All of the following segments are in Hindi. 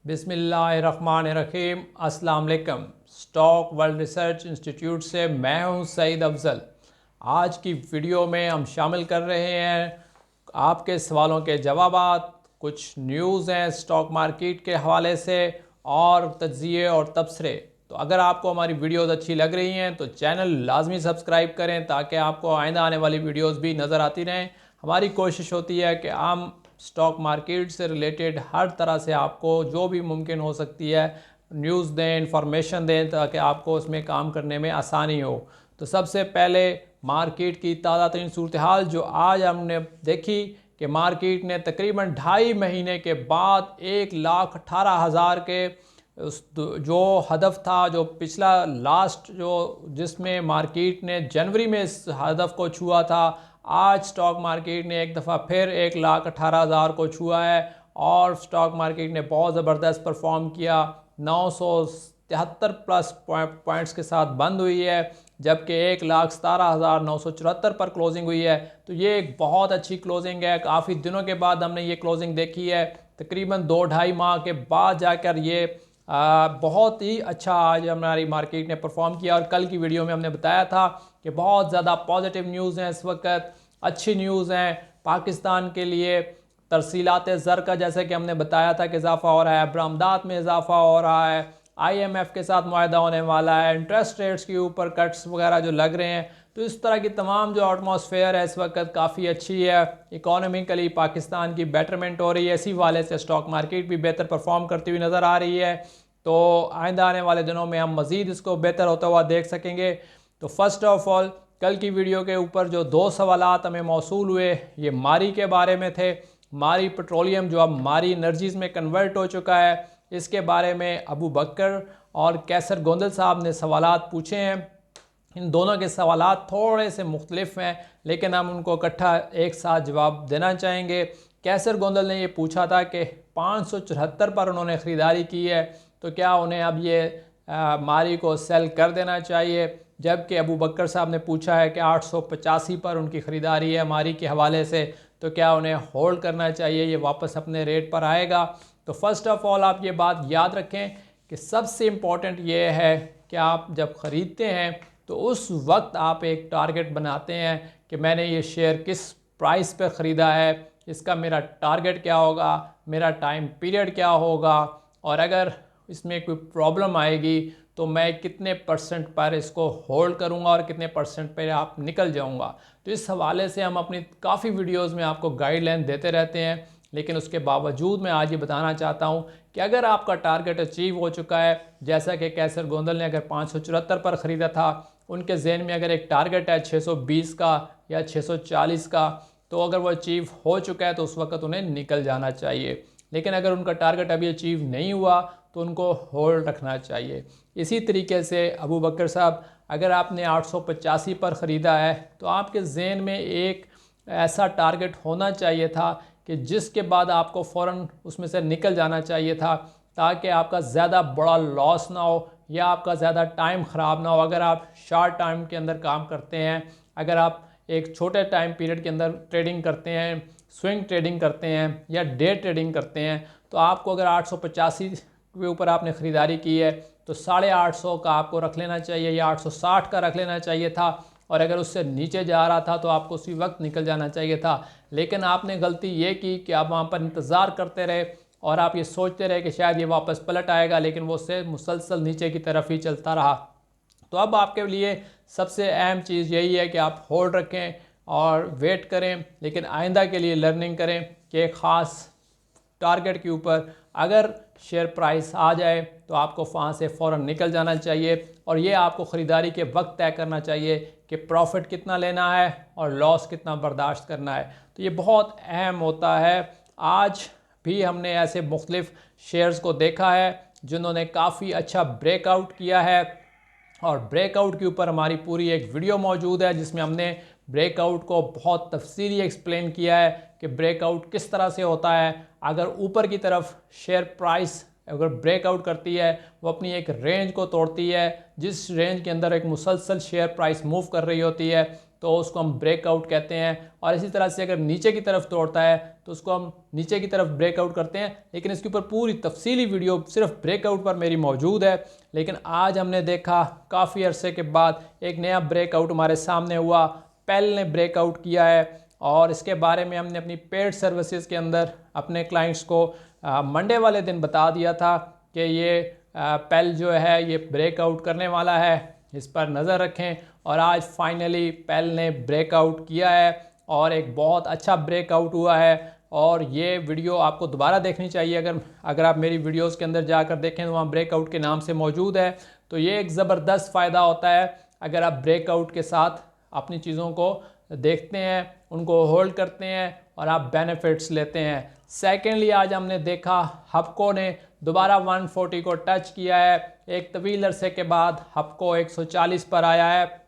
बिस्मिल्लाहिर्रहमानिर्रहीम। अस्सलाम वालेकुम। स्टॉक वर्ल्ड रिसर्च इंस्टीट्यूट से मैं हूं सईद अफजल। आज की वीडियो में हम शामिल कर रहे हैं आपके सवालों के जवाबात, कुछ न्यूज़ हैं स्टॉक मार्केट के हवाले से और तज्ज़िये और तबसरे। तो अगर आपको हमारी वीडियोस अच्छी लग रही हैं तो चैनल लाजमी सब्सक्राइब करें ताकि आपको आइंदा आने वाली वीडियोस भी नज़र आती रहें। हमारी कोशिश होती है कि हम स्टॉक मार्केट से रिलेटेड हर तरह से आपको जो भी मुमकिन हो सकती है न्यूज़ दें, इंफॉर्मेशन दें ताकि आपको उसमें काम करने में आसानी हो। तो सबसे पहले मार्केट की ताज़ा तरीन सूरत हाल जो आज हमने देखी कि मार्केट ने तकरीबन 2.5 महीने के बाद 1,18,000 के उस जो हदफ था, जो पिछला लास्ट जो जिसमें मार्केट ने जनवरी में इस हदफ को छुआ था, आज स्टॉक मार्केट ने एक दफ़ा फिर 1,18,000 को छुआ है और स्टॉक मार्केट ने बहुत ज़बरदस्त परफॉर्म किया। 973 प्लस पॉइंट्स के साथ बंद हुई है, जबकि 1,17,974 पर क्लोजिंग हुई है। तो ये एक बहुत अच्छी क्लोजिंग है। काफ़ी दिनों के बाद हमने ये क्लोजिंग देखी है, तकरीबन 2-2.5 माह के बाद जाकर ये बहुत ही अच्छा आज हमारी मार्केट ने परफॉर्म किया। और कल की वीडियो में हमने बताया था कि बहुत ज़्यादा पॉजिटिव न्यूज़ हैं इस वक्त, अच्छी न्यूज़ हैं पाकिस्तान के लिए। तरसीलात ज़र का जैसे कि हमने बताया था कि इजाफा हो रहा है, बरामदात में इजाफा हो रहा है, IMF के साथ मुआहदा होने वाला है, इंटरेस्ट रेट्स के ऊपर कट्स वगैरह जो लग रहे हैं। तो इस तरह की तमाम जो एटमॉस्फेयर है इस वक्त काफ़ी अच्छी है। इकोनॉमिकली पाकिस्तान की बेटरमेंट हो रही है, इसी वाले से स्टॉक मार्केट भी बेहतर परफॉर्म करती हुई नज़र आ रही है। तो आइंदा आने वाले दिनों में हम मज़ीद इसको बेहतर होता हुआ देख सकेंगे। तो फर्स्ट ऑफ ऑल कल की वीडियो के ऊपर जो 2 सवालात हमें मौसूल हुए ये मारी के बारे में थे। मारी पेट्रोलियम जो अब मारी एनर्जीज़ में कन्वर्ट हो चुका है, इसके बारे में अबू बकर और कैसर गोंदल साहब ने सवालात पूछे हैं। इन दोनों के सवालात थोड़े से मुख्तलिफ हैं, लेकिन हम उनको इकट्ठा एक साथ जवाब देना चाहेंगे। कैसर गोंदल ने ये पूछा था कि 574 पर उन्होंने ख़रीदारी की है, तो क्या उन्हें अब ये मारी को सेल कर देना चाहिए। जबकि अबू बकर साहब ने पूछा है कि 885 पर उनकी ख़रीदारी है मारी के हवाले से, तो क्या उन्हें होल्ड करना चाहिए, ये वापस अपने रेट पर आएगा। तो फर्स्ट ऑफ़ ऑल आप ये बात याद रखें कि सबसे इम्पॉर्टेंट ये है कि आप जब ख़रीदते हैं तो उस वक्त आप एक टारगेट बनाते हैं कि मैंने ये शेयर किस प्राइस पर ख़रीदा है, इसका मेरा टारगेट क्या होगा, मेरा टाइम पीरियड क्या होगा, और अगर इसमें कोई प्रॉब्लम आएगी तो मैं कितने % पर इसको होल्ड करूंगा और कितने % पर आप निकल जाऊंगा। तो इस हवाले से हम अपनी काफ़ी वीडियोस में आपको गाइडलाइन देते रहते हैं, लेकिन उसके बावजूद मैं आज ये बताना चाहता हूँ कि अगर आपका टारगेट अचीव हो चुका है, जैसा कि कैसर गोंदल ने अगर 574 पर ख़रीदा था, उनके जहन में अगर एक टारगेट है 620 का या 640 का, तो अगर वो अचीव हो चुका है तो उस वक्त उन्हें निकल जाना चाहिए। लेकिन अगर उनका टारगेट अभी अचीव नहीं हुआ तो उनको होल्ड रखना चाहिए। इसी तरीके से अबू बकर साहब, अगर आपने 885 पर ख़रीदा है तो आपके जहन में एक ऐसा टारगेट होना चाहिए था कि जिसके बाद आपको फ़ौरन उसमें से निकल जाना चाहिए था, ताकि आपका ज़्यादा बड़ा लॉस ना हो या आपका ज़्यादा टाइम ख़राब ना हो। अगर आप शॉर्ट टाइम के अंदर काम करते हैं, अगर आप एक छोटे टाइम पीरियड के अंदर ट्रेडिंग करते हैं, स्विंग ट्रेडिंग करते हैं या डे ट्रेडिंग करते हैं, तो आपको अगर 885 के ऊपर आपने ख़रीदारी की है तो 850 का आपको रख लेना चाहिए या 860 का रख लेना चाहिए था। और अगर उससे नीचे जा रहा था तो आपको उसी वक्त निकल जाना चाहिए था। लेकिन आपने गलती ये की कि आप वहाँ पर इंतज़ार करते रहे और आप ये सोचते रहे कि शायद ये वापस पलट आएगा, लेकिन वो उससे मुसलसल नीचे की तरफ ही चलता रहा। तो अब आपके लिए सबसे अहम चीज़ यही है कि आप होल्ड रखें और वेट करें, लेकिन आइंदा के लिए लर्निंग करें कि एक ख़ास टारगेट के ऊपर अगर शेयर प्राइस आ जाए तो आपको वहाँ से फ़ौरन निकल जाना चाहिए। और ये आपको ख़रीदारी के वक्त तय करना चाहिए कि प्रॉफिट कितना लेना है और लॉस कितना बर्दाश्त करना है। तो ये बहुत अहम होता है। आज भी हमने ऐसे मुख्तलिफ शेयर्स को देखा है जिन्होंने काफ़ी अच्छा ब्रेकआउट किया है, और ब्रेकआउट के ऊपर हमारी पूरी एक वीडियो मौजूद है जिसमें हमने ब्रेकआउट को बहुत तफसीली एक्सप्लेन किया है कि ब्रेकआउट किस तरह से होता है। अगर ऊपर की तरफ शेयर प्राइस अगर ब्रेकआउट करती है, वो अपनी एक रेंज को तोड़ती है, जिस रेंज के अंदर एक मुसलसल शेयर प्राइस मूव कर रही होती है, तो उसको हम ब्रेकआउट कहते हैं। और इसी तरह से अगर नीचे की तरफ तोड़ता है तो उसको हम नीचे की तरफ ब्रेकआउट करते हैं। लेकिन इसके ऊपर पूरी तफसीली वीडियो सिर्फ ब्रेकआउट पर मेरी मौजूद है। लेकिन आज हमने देखा काफ़ी अरसे के बाद एक नया ब्रेकआउट हमारे सामने हुआ, पेल ने ब्रेकआउट किया है। और इसके बारे में हमने अपनी पेड सर्विसेज के अंदर अपने क्लाइंट्स को मंडे वाले दिन बता दिया था कि ये पेल जो है ये ब्रेकआउट करने वाला है, इस पर नज़र रखें। और आज फाइनली पेल ने ब्रेकआउट किया है और एक बहुत अच्छा ब्रेकआउट हुआ है। और ये वीडियो आपको दोबारा देखनी चाहिए, अगर आप मेरी वीडियोस के अंदर जाकर देखें तो वहाँ ब्रेकआउट के नाम से मौजूद है। तो ये एक ज़बरदस्त फ़ायदा होता है अगर आप ब्रेकआउट के साथ अपनी चीज़ों को देखते हैं, उनको होल्ड करते हैं और आप बेनिफिट्स लेते हैं। सेकेंडली आज हमने देखा हपको ने दोबारा 140 को टच किया है। एक तवील अरसे के बाद हपको 140 पर आया है।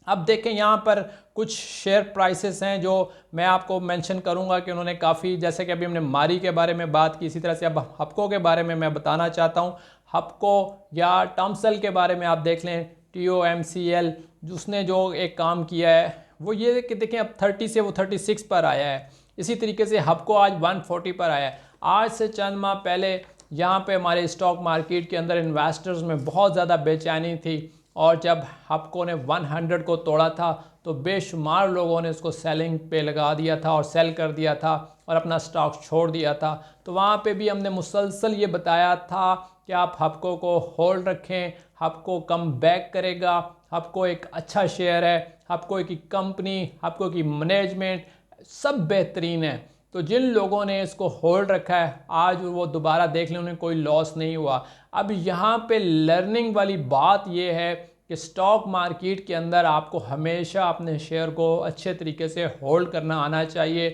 अब देखें यहाँ पर कुछ शेयर प्राइसेस हैं जो मैं आपको मेंशन करूँगा कि उन्होंने काफ़ी, जैसे कि अभी हमने मारी के बारे में बात की, इसी तरह से अब हपको के बारे में मैं बताना चाहता हूँ। हपको या टॉमसल के बारे में आप देख लें, TOMCL, उसने जो एक काम किया है वो ये कि देखें अब 30 से वो 36 पर आया है। इसी तरीके से हपको आज 140 पर आया है। आज से चंद माह पहले यहाँ पे हमारे स्टॉक मार्केट के अंदर इन्वेस्टर्स में बहुत ज़्यादा बेचैनी थी और जब हपको ने 100 को तोड़ा था तो बेशुमार लोगों ने उसको सेलिंग पे लगा दिया था और सेल कर दिया था और अपना स्टॉक छोड़ दिया था। तो वहाँ पे भी हमने मुसलसल ये बताया था कि आप हपको को होल्ड रखें, हपको कम बैक करेगा, हपको एक अच्छा शेयर है, हपको की कंपनी, हपको की मैनेजमेंट सब बेहतरीन है। तो जिन लोगों ने इसको होल्ड रखा है आज वो दोबारा देख लें, उन्हें कोई लॉस नहीं हुआ। अब यहाँ पे लर्निंग वाली बात ये है कि स्टॉक मार्केट के अंदर आपको हमेशा अपने शेयर को अच्छे तरीके से होल्ड करना आना चाहिए।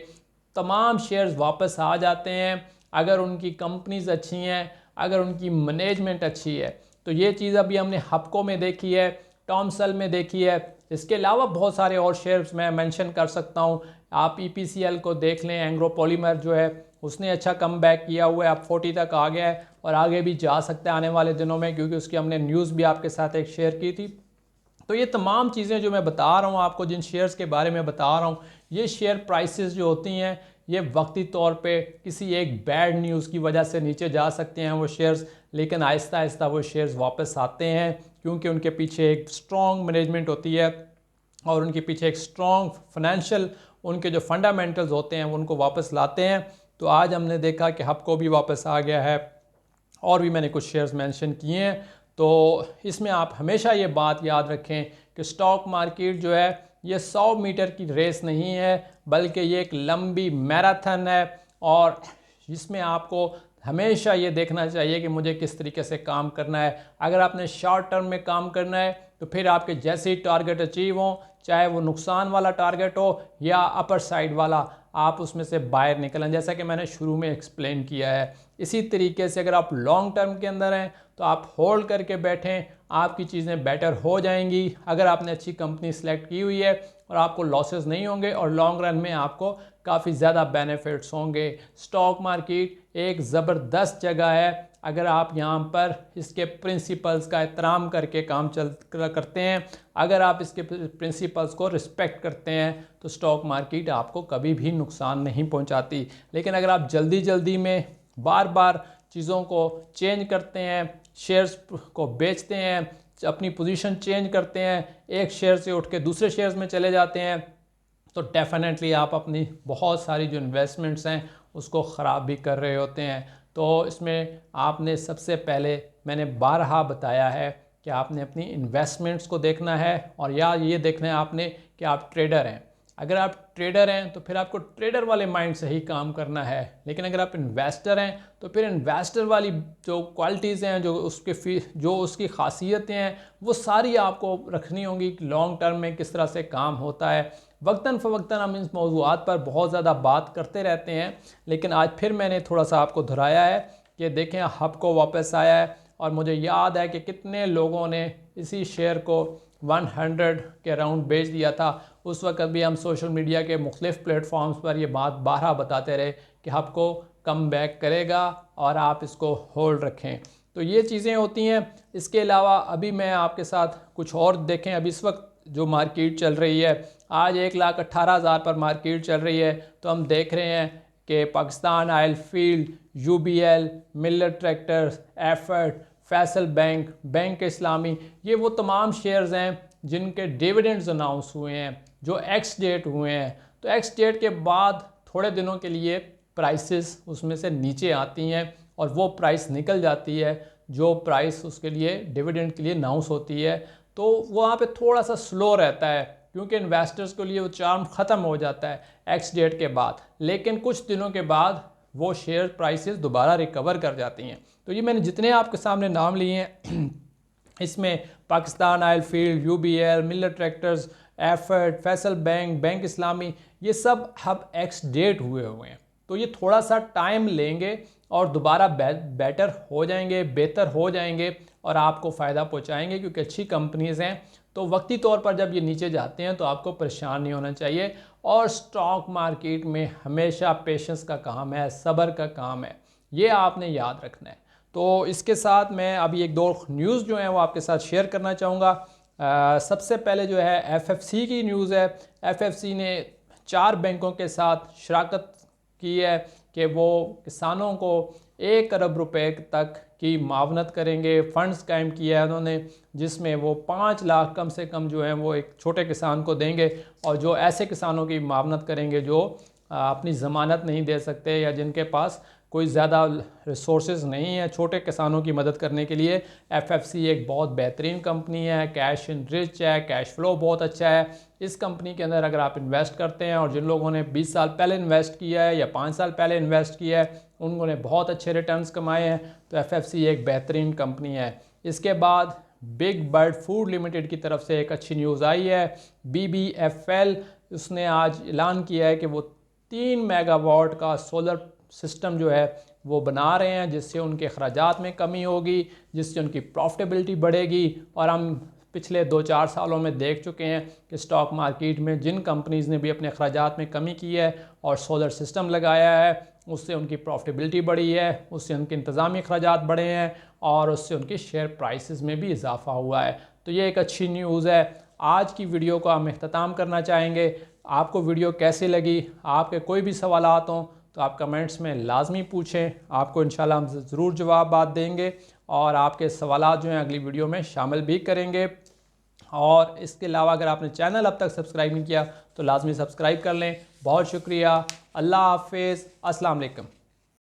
तमाम शेयर्स वापस आ जाते हैं अगर उनकी कंपनीज अच्छी हैं, अगर उनकी मैनेजमेंट अच्छी है। तो ये चीज़ अभी हमने हपको में देखी है, टॉमसल में देखी है। इसके अलावा बहुत सारे और शेयर्स मैं मेंशन कर सकता हूँ। आप EPCL को देख लें, एंग्रो पॉलीमर जो है उसने अच्छा कम बैक किया हुआ है, अब 40 तक आ गया है और आगे भी जा सकता है आने वाले दिनों में, क्योंकि उसकी हमने न्यूज़ भी आपके साथ एक शेयर की थी। तो ये तमाम चीज़ें जो मैं बता रहा हूँ आपको, जिन शेयर्स के बारे में बता रहा हूँ, ये शेयर प्राइसेस जो होती हैं ये वक्ती तौर पे किसी एक बैड न्यूज़ की वजह से नीचे जा सकते हैं वो शेयर्स, लेकिन आहिस्ता आहिस्ता वो शेयर्स वापस आते हैं क्योंकि उनके पीछे एक स्ट्रॉन्ग मैनेजमेंट होती है और उनके पीछे एक स्ट्रॉन्ग फाइनेंशियल, उनके जो फंडामेंटल्स होते हैं वो उनको वापस लाते हैं। तो आज हमने देखा कि हपको भी वापस आ गया है और भी मैंने कुछ शेयर्स मेंशन किए हैं। तो इसमें आप हमेशा ये बात याद रखें कि स्टॉक मार्केट जो है ये 100 मीटर की रेस नहीं है, बल्कि ये एक लंबी मैराथन है और इसमें आपको हमेशा ये देखना चाहिए कि मुझे किस तरीके से काम करना है। अगर आपने शॉर्ट टर्म में काम करना है तो फिर आपके जैसे ही टारगेट अचीव हों, चाहे वो नुकसान वाला टारगेट हो या अपर साइड वाला, आप उसमें से बाहर निकलें, जैसा कि मैंने शुरू में एक्सप्लेन किया है। इसी तरीके से अगर आप लॉन्ग टर्म के अंदर हैं तो आप होल्ड करके बैठें, आपकी चीज़ें बेटर हो जाएंगी अगर आपने अच्छी कंपनी सेलेक्ट की हुई है और आपको लॉसेस नहीं होंगे और लॉन्ग रन में आपको काफ़ी ज़्यादा बेनिफिट्स होंगे। स्टॉक मार्केट एक ज़बरदस्त जगह है अगर आप यहाँ पर इसके प्रिंसिपल्स का एहतराम करके काम करते हैं, अगर आप इसके प्रिंसिपल्स को रिस्पेक्ट करते हैं तो स्टॉक मार्केट आपको कभी भी नुकसान नहीं पहुँचाती। लेकिन अगर आप जल्दी जल्दी में बार बार चीज़ों को चेंज करते हैं, शेयर्स को बेचते हैं, अपनी पोजीशन चेंज करते हैं, एक शेयर से उठ के दूसरे शेयर्स में चले जाते हैं, तो डेफिनेटली आप अपनी बहुत सारी जो इन्वेस्टमेंट्स हैं उसको ख़राब भी कर रहे होते हैं। तो इसमें आपने सबसे पहले, मैंने बारहा बताया है कि आपने अपनी इन्वेस्टमेंट्स को देखना है और या ये देखना है आपने कि आप ट्रेडर हैं। अगर आप ट्रेडर हैं तो फिर आपको ट्रेडर वाले माइंड से ही काम करना है, लेकिन अगर आप इन्वेस्टर हैं तो फिर इन्वेस्टर वाली जो क्वालिटीज़ हैं, जो उसकी खासियतें हैं, वो सारी आपको रखनी होंगी कि लॉन्ग टर्म में किस तरह से काम होता है। वक्तन फ़वक्तन हम इस मौज़ूआत पर बहुत ज़्यादा बात करते रहते हैं, लेकिन आज फिर मैंने थोड़ा सा आपको दोहराया है कि देखें हपको वापस आया है और मुझे याद है कि कितने लोगों ने इसी शेयर को 100 के अराउंड बेच दिया था। उस वक्त भी हम सोशल मीडिया के मुख्तलिफ प्लेटफॉर्म्स पर ये बात बारहा बताते रहे कि हपको कम बैक करेगा और आप इसको होल्ड रखें। तो ये चीज़ें होती हैं। इसके अलावा अभी मैं आपके साथ कुछ और देखें, अभी इस वक्त जो मार्केट चल रही है, आज 1,18,000 पर मार्केट चल रही है। तो हम देख रहे हैं कि Pakistan Oil Field, UBL, Millat Tractors, Efert, Faysal Bank, Bank Islami, ये वो तमाम शेयर्स हैं जिनके डिविडेंड्स अनाउंस हुए हैं, जो एक्स डेट हुए हैं। तो एक्स डेट के बाद थोड़े दिनों के लिए प्राइसेस उसमें से नीचे आती हैं और वो प्राइस निकल जाती है जो प्राइस उसके लिए डिविडेंड के लिए अनाउंस होती है। तो वहाँ पे थोड़ा सा स्लो रहता है क्योंकि इन्वेस्टर्स के लिए वो चार्म ख़त्म हो जाता है एक्स डेट के बाद, लेकिन कुछ दिनों के बाद वो शेयर प्राइसेस दोबारा रिकवर कर जाती हैं। तो ये मैंने जितने आपके सामने नाम लिए हैं इसमें Pakistan Oil Field, UBL, Millat Tractors, Efert, Faysal Bank, Bank Islami, ये सब अब एक्स डेट हुए हैं। तो ये थोड़ा सा टाइम लेंगे और दोबारा बेटर हो जाएंगे, बेहतर हो जाएंगे और आपको फ़ायदा पहुंचाएंगे क्योंकि अच्छी कंपनीज़ हैं। तो वक्ती तौर पर जब ये नीचे जाते हैं तो आपको परेशान नहीं होना चाहिए। और स्टॉक मार्केट में हमेशा पेशेंस का काम है, सब्र का काम है, ये आपने याद रखना है। तो इसके साथ मैं अभी एक दो न्यूज़ जो हैं वो आपके साथ शेयर करना चाहूँगा। सबसे पहले जो है FFC की न्यूज़ है। FFC ने 4 बैंकों के साथ शराकत की है कि वो किसानों को 1 अरब रुपए तक की मावनत करेंगे। फंड्स कायम किया है उन्होंने जिसमें वो 5 लाख कम से कम जो है वो एक छोटे किसान को देंगे और जो ऐसे किसानों की मावनत करेंगे जो अपनी ज़मानत नहीं दे सकते या जिनके पास कोई ज़्यादा रिसोर्सेज नहीं है छोटे किसानों की मदद करने के लिए। FFC एक बहुत बेहतरीन कंपनी है, कैश इन रिच है, कैश फ्लो बहुत अच्छा है। इस कंपनी के अंदर अगर आप इन्वेस्ट करते हैं और जिन लोगों ने 20 साल पहले इन्वेस्ट किया है या 5 साल पहले इन्वेस्ट किया है उन्होंने बहुत अच्छे रिटर्न्स कमाए हैं। तो FFC एक बेहतरीन कंपनी है। इसके बाद बिग बर्ड फूड लिमिटेड की तरफ से एक अच्छी न्यूज़ आई है। BBFL उसने आज ऐलान किया है कि वो 3 मेगावाट का सोलर सिस्टम जो है वो बना रहे हैं जिससे उनके अखराजात में कमी होगी, जिससे उनकी प्रॉफिटेबिलिटी बढ़ेगी। और हम पिछले 2-4 सालों में देख चुके हैं कि स्टॉक मार्केट में जिन कंपनीज़ ने भी अपने अखराजात में कमी की है और सोलर सिस्टम लगाया है उससे उनकी प्रॉफिटेबिलिटी बढ़ी है, उससे उनके इंतज़ामी अखराजात बढ़े हैं और उससे उनकी शेयर प्राइसेस में भी इजाफा हुआ है। तो ये एक अच्छी न्यूज़ है। आज की वीडियो को हम इख्तिताम करना चाहेंगे। आपको वीडियो कैसी लगी? आपके कोई भी सवालात हों तो आप कमेंट्स में लाजमी पूछें, आपको इंशाल्लाह हम ज़रूर जवाब देंगे और आपके सवालात जो हैं अगली वीडियो में शामिल भी करेंगे। और इसके अलावा अगर आपने चैनल अब तक सब्सक्राइब नहीं किया तो लाजमी सब्सक्राइब कर लें। बहुत शुक्रिया। अल्लाह हाफिज़। अस्सलाम वालेकुम।